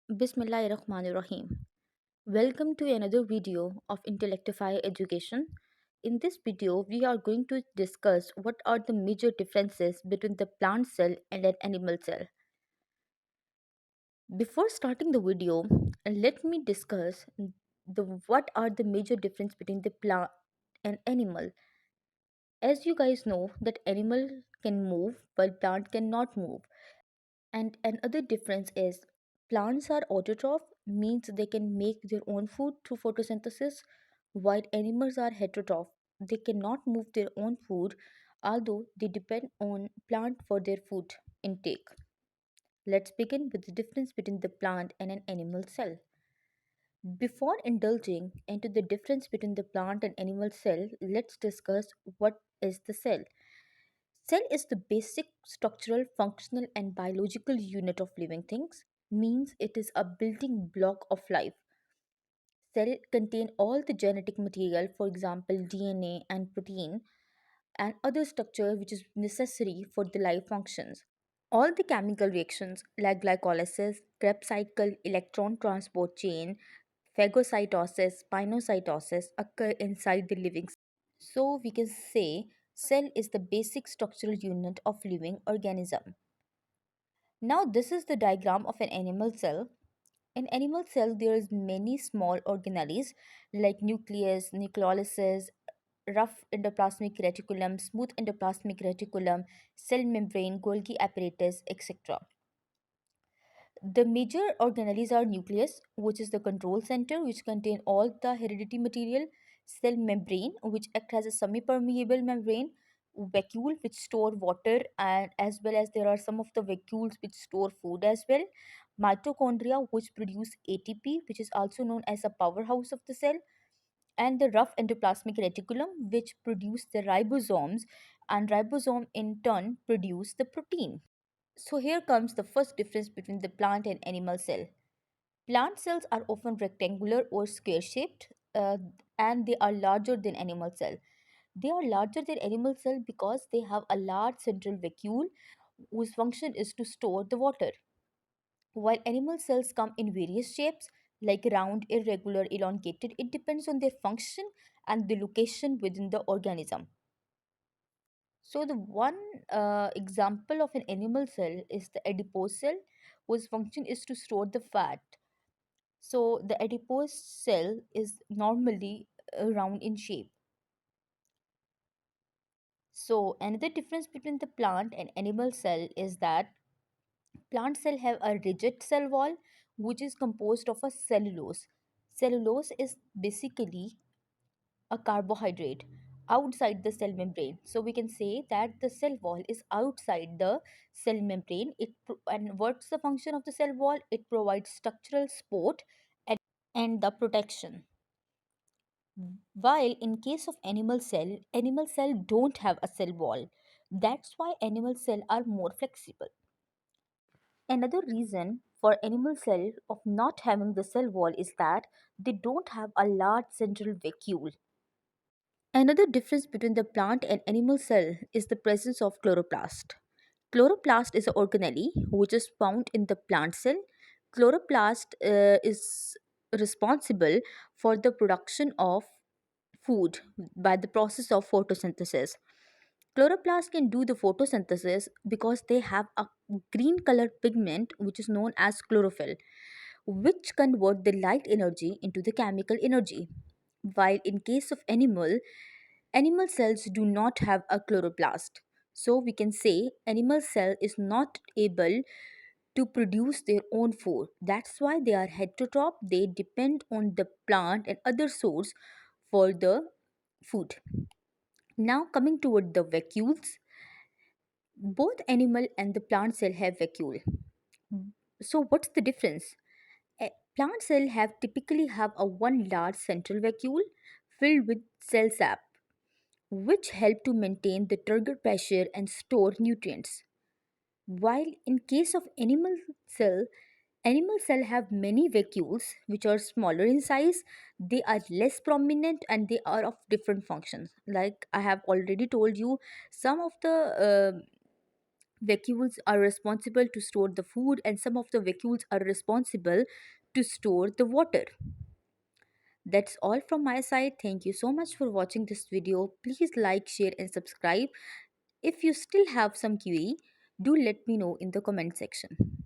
Bismillahirrahmanirrahim. Welcome to another video of Intellectify Education. In this video, we are going to discuss what are the major differences between the plant cell and an animal cell. Before starting the video, let me discuss what are the major difference between the plant and animal. As you guys know that animal can move while plant cannot move. And another difference is plants are autotroph, means they can make their own food through photosynthesis, while animals are heterotroph. They cannot move their own food, although they depend on plant for their food intake. Let's begin with the difference between the plant and an animal cell. Before indulging into the difference between the plant and animal cell, let's discuss what is the cell. Cell is the basic structural, functional, and biological unit of living things, means it is a building block of life. Cell contain all the genetic material, for example, DNA and protein, and other structure which is necessary for the life functions. All the chemical reactions like glycolysis, Krebs cycle, electron transport chain, phagocytosis, spinocytosis occur inside the living cell. So we can say cell is the basic structural unit of living organism. Now this is the diagram of an animal cell. In animal cell there is many small organelles like nucleus, nucleolysis, rough endoplasmic reticulum, smooth endoplasmic reticulum, cell membrane, Golgi apparatus, etc. The major organelles are nucleus, which is the control center, which contain all the heredity material, cell membrane, which act as a semi-permeable membrane, vacuole, which store water, and as well as there are some of the vacuoles which store food as well, mitochondria, which produce ATP, which is also known as a powerhouse of the cell, and the rough endoplasmic reticulum, which produce the ribosomes, and ribosome in turn produce the protein. So here comes the first difference between the plant and animal cell. Plant cells are often rectangular or square shaped, and they are larger than animal cell. They are larger than animal cell because they have a large central vacuole whose function is to store the water. While animal cells come in various shapes like round, irregular, elongated, it depends on their function and the location within the organism. So the one example of an animal cell is the adipose cell, whose function is to store the fat. So the adipose cell is normally round in shape. So another difference between the plant and animal cell is that plant cell have a rigid cell wall which is composed of a cellulose. Cellulose is basically a carbohydrate outside the cell membrane. So we can say that the cell wall is outside the cell membrane. And what's the function of the cell wall? It provides structural support and the protection. While in case of animal cell don't have a cell wall. That's why animal cell are more flexible. Another reason for animal cell of not having the cell wall is that they don't have a large central vacuole. Another difference between the plant and animal cell is the presence of chloroplast. Chloroplast is an organelle which is found in the plant cell. Chloroplast is responsible for the production of food by the process of photosynthesis. Chloroplasts can do the photosynthesis because they have a green color pigment which is known as chlorophyll, which convert the light energy into the chemical energy. While in case of animal cells do not have a chloroplast. So we can say animal cell is not able to produce their own food. That's why they are heterotroph. They depend on the plant and other source for the food. Now coming toward the vacuoles, both animal and the plant cell have vacuole. So what's the difference? Plant cell have typically have a one large central vacuole filled with cell sap, which help to maintain the turgor pressure and store nutrients. While in case of animal cell have many vacuoles which are smaller in size, they are less prominent and they are of different functions. Like I have already told you, some of the Vacuoles are responsible to store the food, and some of the vacuoles are responsible to store the water. That's all from my side. Thank you so much for watching this video. Please like, share, and subscribe. If you still have some QE, do let me know in the comment section.